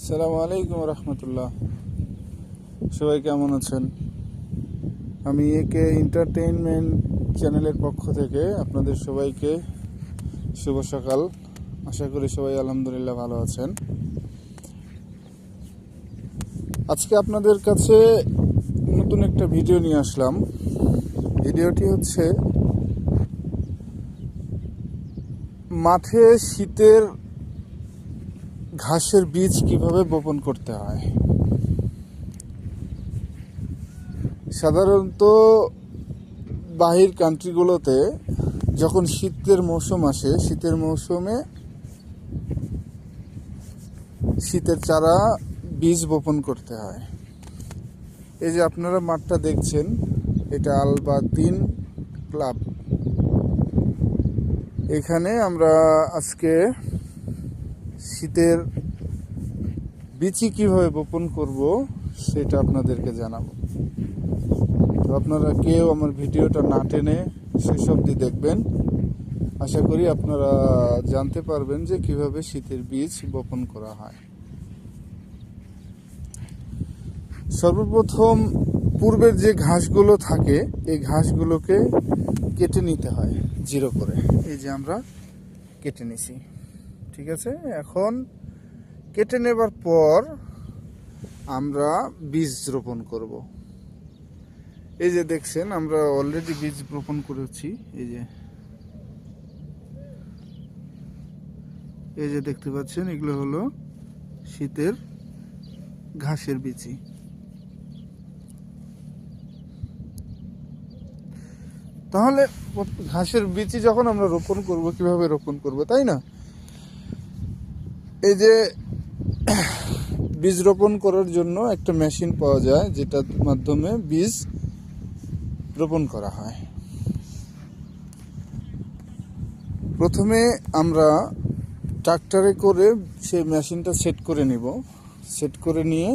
আসসালামু আলাইকুম রহমতুল্লাহ। সবাই কেমন আছেন? আমি একে এন্টারটেইনমেন্ট চ্যানেলের পক্ষ থেকে আপনাদের সবাইকে শুভ সকাল। আশা করি সবাই আলহামদুলিল্লাহ ভালো আছেন। আজকে আপনাদের কাছে নতুন একটা ভিডিও নিয়ে আসলাম। ভিডিওটি হচ্ছে মাঠে শীতের ঘাসের বীজ কিভাবে বপন করতে হয়। সাধারণত বাহির কান্ট্রিগুলোতে যখন শীতের মৌসুম আসে, শীতের মৌসুমে শীতের চারা বীজ বপন করতে হয়। এই যে আপনারা মাঠটা দেখছেন, এটা আলবাদিন ক্লাব। এখানে আমরা আজকে শীতের বীজই কিভাবে বপন করব সেটা আপনাদেরকে জানাবো। তো আপনারা কেউ আমার ভিডিওটা না টেনে শেষ অবধি দেখবেন। আশা করি আপনারা জানতে পারবেন যে কিভাবে শীতের বীজ বপন করা হয়। সর্বপ্রথম পূর্বের যে ঘাসগুলো থাকে এই ঘাসগুলোকে কেটে নিতে হয় জিরো করে। এই যে আমরা কেটে নিছি, ঠিক আছে। এখন কেটে নেবার পর আমরা বীজ রোপণ করব। এই যে দেখছেন, আমরা অলরেডি বীজ রোপণ করেছি। এই যে দেখতে পাচ্ছেন, এগুলো হলো শীতের ঘাসের বীজ। তাহলে ঘাসের বীজ যখন আমরা রোপণ করব, কিভাবে রোপণ করব, তাই না? এই যে বীজ রোপণ করার জন্য একটা মেশিন পাওয়া যায়, যেটার মাধ্যমে বীজ রোপণ করা হয়। প্রথমে আমরা ট্রাক্টরে করে সেই মেশিনটা সেট করে নিব। সেট করে নিয়ে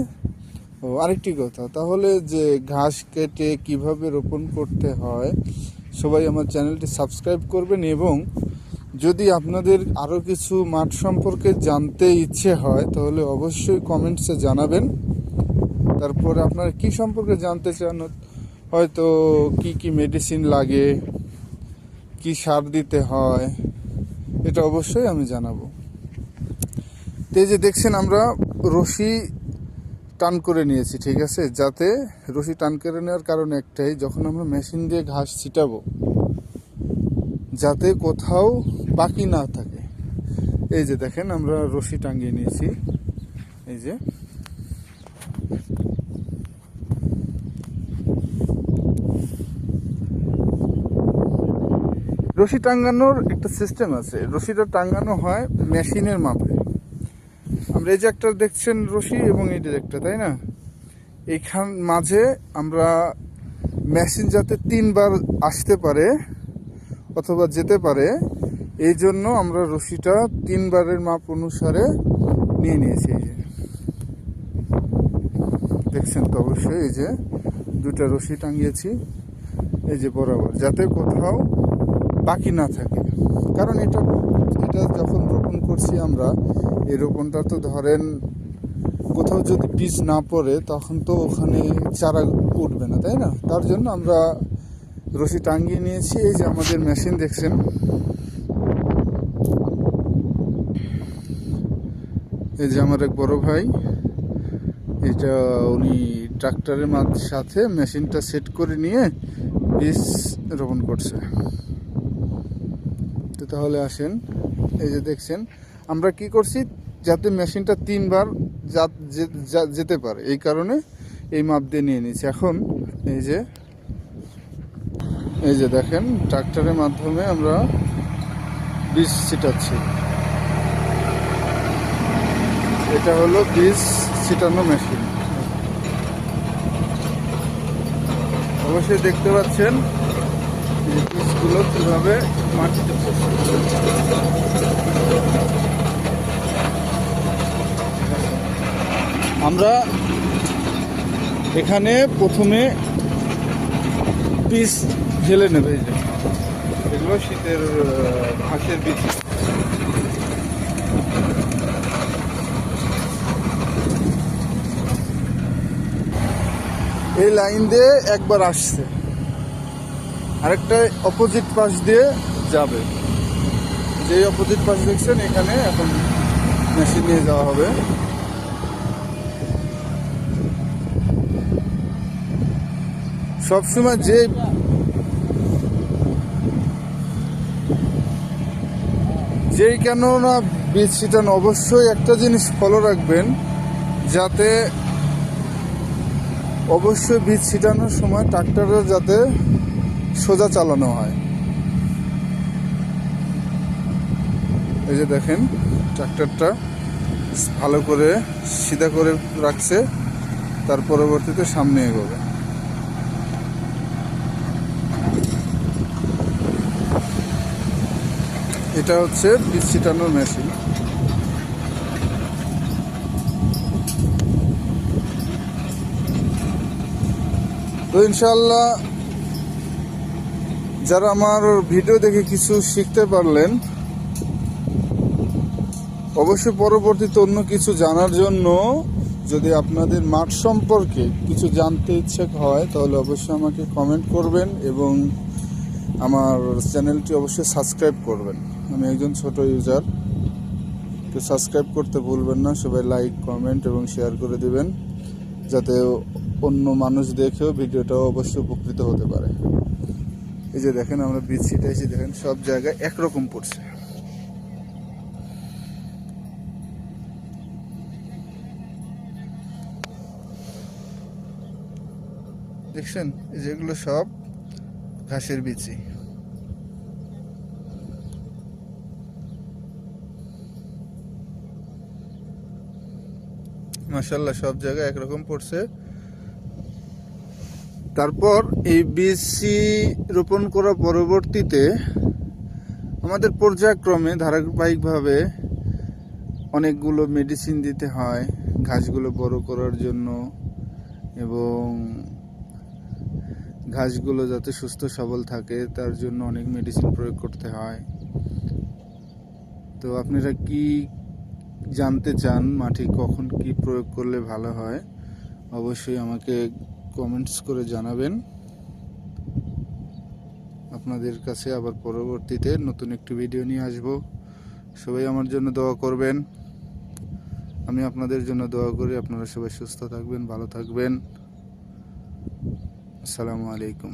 আরেকটি কথা, তাহলে যে ঘাস কেটে কিভাবে রোপণ করতে হয়, সবাই আমার চ্যানেলটি সাবস্ক্রাইব করবেন এবং যদি আপনাদের আরও কিছু মাঠ সম্পর্কে জানতে ইচ্ছে হয় তাহলে অবশ্যই কমেন্টসে জানাবেন। তারপরে আপনারা কি সম্পর্কে জানতে চান, হয়তো কি মেডিসিন লাগে, কি সার দিতে হয়, এটা অবশ্যই আমি জানাবো। তো এই যে দেখছেন, আমরা রশি টান করে নিয়েছি, ঠিক আছে। যাতে রশি টান করে নেওয়ার কারণ একটাই, যখন আমরা মেশিন দিয়ে ঘাস ছিটাবো যাতে কোথাও বাকি না থাকে। এই যে দেখেন, আমরা রশি টাঙিয়ে নিয়েছি। এই যে রশি টাঙ্গানোর একটা সিস্টেম আছে। রশিটা টাঙ্গানো হয় মেশিনের মাপে। আমরা এই যে একটা দেখছেন রশি এবং এই যে একটা, তাই না? এইখান মাঝে আমরা মেশিন যাতে 3 বার আসতে পারে অথবা যেতে পারে, এই জন্য আমরা রশিটা 3 বারের মাপ অনুসারে নিয়ে নিয়েছি। এই যে দেখছেন তো অবশ্যই, এই যে 2টা রশি টাঙিয়েছি এই যে বরাবর, যাতে কোথাও বাকি না থাকে। কারণ এটা যখন রোপণ করছি আমরা, এই রোপণটা তো ধরেন কোথাও যদি বীজ না পড়ে তখন তো ওখানে চারা উঠবে না, তাই না? তার জন্য আমরা রশি টাঙিয়ে নিয়েছি। এই যে আমাদের মেশিন দেখছেন, এই যে আমার এক বড় ভাই, এটা উনি ট্রাক্টরের সাথে মেশিনটা সেট করে নিয়ে বীজ রোপণ করছে। তো তাহলে আসেন, এই যে দেখছেন আমরা কি করছি, যাতে মেশিনটা 3 বার যেতে পারে, এই কারণে এই মাপ দিয়ে নিয়ে নিয়েছি। এখন এই যে দেখেন, ট্রাক্টরের মাধ্যমে আমরা বীজ ছিটাচ্ছি। এটা হলো বীজ ছিটানো মেশিন। অবশ্যই দেখতে পাচ্ছেন যে বীজগুলো কিভাবে মাটিতে পড়ছে। আমরা এখানে প্রথমে বীজ ঢেলে নেবে। এগুলো শীতের ঘাসের বীজ। এই লাইন দিয়ে একবার আসছে, আরেকটা অপোজিট পাশ দিয়ে যাবে। যেই অপোজিট পাশ দেখছেন এখানে এখন মেশিন নিয়ে যাওয়া হবে। সবসময় যেই কেন না বীজ ছিটানো, অবশ্যই একটা জিনিস ফলো রাখবেন, যাতে অবশ্যই বীজ ছিটানোর সময় ট্রাক্টরে যাতে সোজা চালানো হয়। এই যে দেখেন ট্রাক্টরটা ভালো করে সিধা করে রাখছে, তার পরবর্তীতে সামনে এগোবে। এটা হচ্ছে বীজ ছিটানোর মেশিন। তো ইনশাআল্লাহ যারা আমার ভিডিও দেখে কিছু শিখতে পারলেন, অবশ্যই পরবর্তীতে অন্য কিছু জানার জন্য যদি আপনাদের মাঠ সম্পর্কে কিছু জানতে ইচ্ছে হয় তাহলে অবশ্যই আমাকে কমেন্ট করবেন এবং আমার চ্যানেলটি অবশ্যই সাবস্ক্রাইব করবেন। আমি একজন ছোট ইউজার, তো সাবস্ক্রাইব করতে ভুলবেন না। সবাই লাইক, কমেন্ট এবং শেয়ার করে দিবেন, যাতে অন্য মানুষ দেখেও ভিডিওটাও অবশ্যই উপকৃত হতে পারে। এই যে দেখেন আমরা বীজ ছিটাইছি, দেখেন সব জায়গায় একরকম পড়ছে। দেখছেন যেগুলো সব ঘাসের বিচি। মাশাআল্লাহ সব জায়গায় একরকম পড়ছে। তারপর এই বীজটি রোপণ করার পরবর্তীতে আমাদের পর্যায়ক্রমে ধারাবাহিকভাবে অনেকগুলো মেডিসিন দিতে হয় ঘাসগুলো বড় করার জন্য, এবং ঘাসগুলো যাতে সুস্থ সবল থাকে তার জন্য অনেক মেডিসিন প্রয়োগ করতে হয়। তো আপনারা কি জানতে চান মাঠে কখন কি প্রয়োগ করলে ভালো হয়, অবশ্যই আমাকে কমেন্টস করে জানাবেন। আপনাদের কাছে আবার পরবর্তীতে নতুন একটি ভিডিও নিয়ে আসব। সবাই আমার জন্য দোয়া করবেন, আমি আপনাদের জন্য দোয়া করি। আপনারা সবাই সুস্থ থাকবেন, ভালো থাকবেন। আসসালামু আলাইকুম।